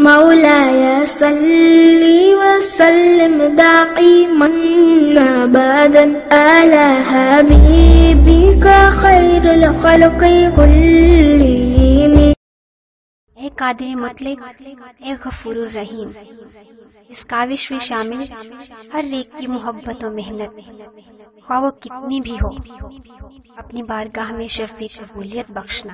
مولاي صل وسلم دائما أبدا على حبيبك خير الخلق كلهم۔ اے قادر مطلق، اے غفور الرحیم، اس کاوش میں شامل ہر ایک کی محبت و محنت خواہ وہ کتنی بھی ہو، اپنی بارگاہ میں شرف قبولیت بخشنا۔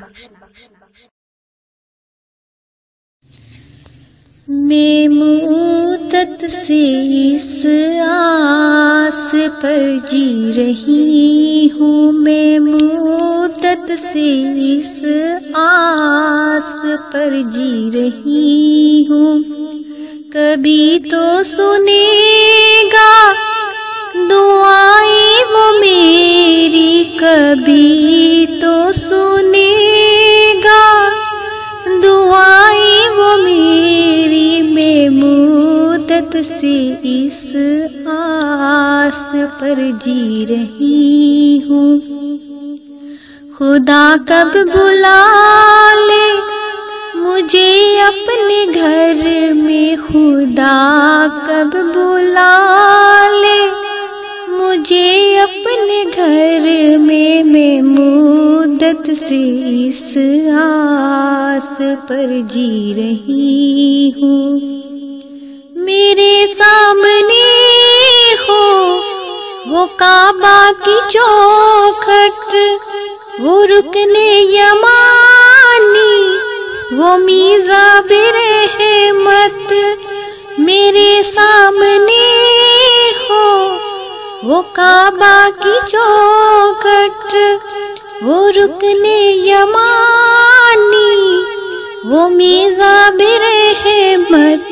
میں مدت سے اس آس پر جی رہی ہوں، میں مدت سے اس آس پر جی رہی ہوں، کبھی تو سنے گا دعائیں وہ میری، کبھی تو سنے گا دعائیں وہ میری، میں مدت سے اس آس پر جی رہی ہوں۔ خدا کب بلا لے مجھے اپنے گھر میں، خدا کب بلا لے مجھے اپنے گھر میں، میں مدت سے اس آس پر جی رہی ہوں۔ میرے سامنے ہو وہ کعبہ کی چوکھٹ، وہ رکن یمانی، وہ میزاب رحمت، میرے سامنے ہو وہ کعبہ کی چوکھٹ، وہ رکن یمانی، وہ میزاب رحمت،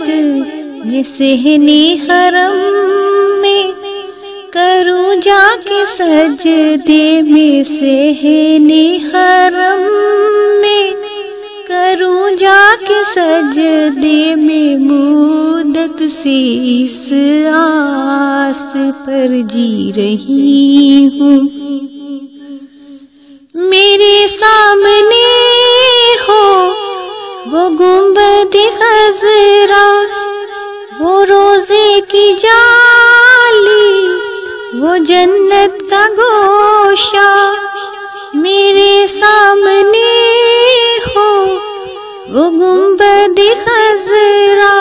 میں صحن حرم میں کروں جا کے سجدے، میں صحن حرم میں کروں جا کے سجدے، میں مدت سے اس آس پر جی رہی ہوں۔ میرے سامنے ہو وہ گنبد خضرا، وہ روزے کی جالی، وہ جنت کا گوشہ، میرے سامنے ہو وہ گنبد خضرا،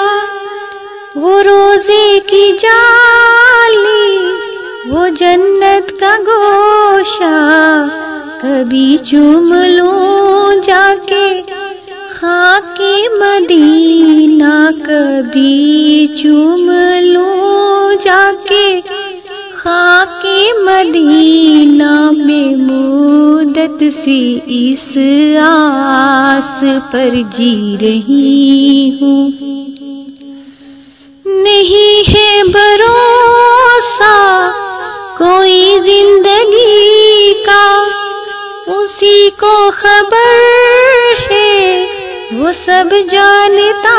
وہ روزے کی جالی، وہ جنت کا گوشہ، کبھی چوم لوں جا کے خاک مدینہ، کبھی چوم لوں جا کے خاک مدینہ، میں مدت سے اس آس پر جی رہی ہوں۔ نہیں ہے بھروسہ کوئی زندگی کا، اسی کو خبر ہے وہ سب جانتا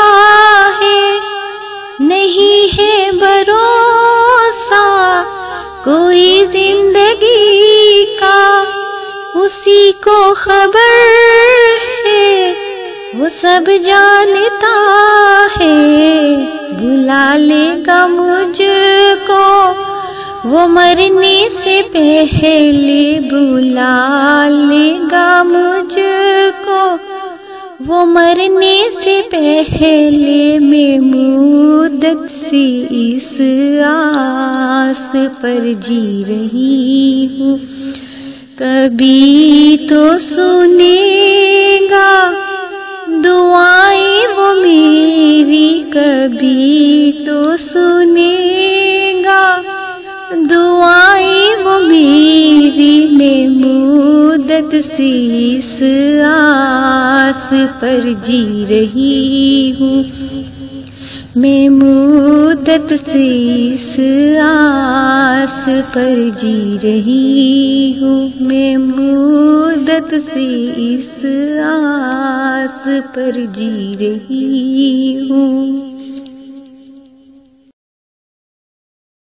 ہے، نہیں ہے بھروسہ کوئی زندگی کا، اسی کو خبر ہے وہ سب جانتا ہے، بلا لے گا مجھ کو وہ مرنے سے پہلے، بلا لے گا مجھ کو وہ مرنے سے پہلے، میں مدت سے اس آس پر جی رہی ہوں۔ کبھی تو سنے گا دعائیں وہ میری، کبھی تو سنے گا دعائیں وہ میری، میں مدت سے اس آس پر جی رہی ہوں، میں مدت سے اس آس پر جی رہی ہوں، میں مدت سے اس آس پر جی رہی ہوں۔